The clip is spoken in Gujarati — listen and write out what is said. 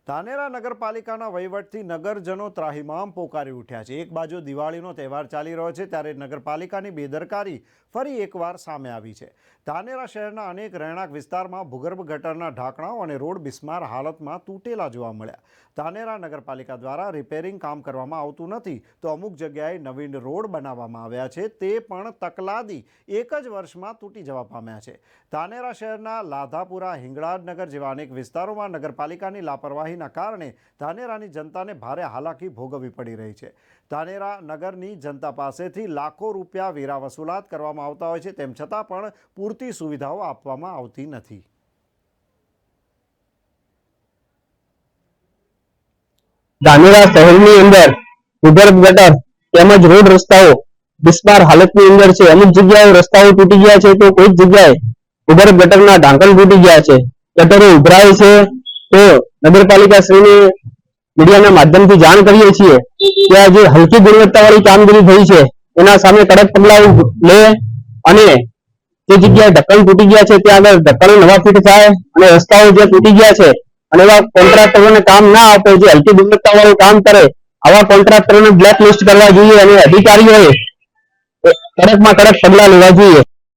ધાનેરા નગરપાલિકાના વહીવટથી નગરજનો ત્રાહિમામ પોકારી ઉઠ્યા છે। એક બાજુ દિવાળીનો તહેવાર ચાલી રહ્યો છે ત્યારે નગરપાલિકાની બેદરકારી ફરી એકવાર સામે આવી છે। ધાનેરા શહેરના અનેક રહેણાંક વિસ્તારમાં ભૂગર્ભ ગટરના ઢાંકણાઓ અને રોડ બિસ્માર હાલતમાં તૂટેલા જોવા મળ્યા। ધાનેરા નગરપાલિકા દ્વારા રિપેરિંગ કામ કરવામાં આવતું નથી તો અમુક જગ્યાએ નવીન રોડ બનાવવામાં આવ્યા છે તે પણ તકલાદી એક જ વર્ષમાં તૂટી જવા પામ્યા છે। ધાનેરા શહેરના લાધાપુરા, હિંગળાજનગર જેવા અનેક વિસ્તારોમાં નગરપાલિકાની લાપરવાહીના કારણે ધાનેરાની જનતાને ભારે હાલાકી ભોગવવી પડી રહી છે। ધાનેરા નગરની જનતા પાસેથી લાખો રૂપિયા વેરા વસૂલાત કરવામાં આવતા હોય છે તેમ છતાં પણ પૂરતી સુવિધાઓ આપવામાં આવતી નથી। ધાનેરા શહેરની અંદર ભૂગર્ભ ગટર તેમજ રોડ રસ્તાઓ બિસ્માર હાલતની અંદર છે। અમુક જગ્યાએ રસ્તાઓ તૂટી ગયા છે તો કોઈ જગ્યાએ ભૂગર્ભ ગટરના ઢાંકણ તૂટી ગયા છે, ગટરો ઉભરાય છે। તો નગરપાલિકા શ્રીને મીડિયાના માધ્યમથી જાણ કરીએ છીએ કે આ જે હલકી ગુણવત્તાવાળી કામગીરી થઈ છે એના સામે કડક પગલાં લે અને જે જગ્યાએ ઢક્કણ તૂટી ગયા છે ત્યાં આગળ ઢક્કણો નવા ફિટ થાય અને રસ્તાઓ જે તૂટી ગયા છે અને એવા કોન્ટ્રાક્ટરોને કામ ના આપે, જે હલકી ગુણવત્તાવાળું કામ કરે આવા કોન્ટ્રાક્ટરોને બ્લેક લિસ્ટ કરવા જોઈએ અને અધિકારીઓએ કડકમાં કડક પગલાં લેવા જોઈએ।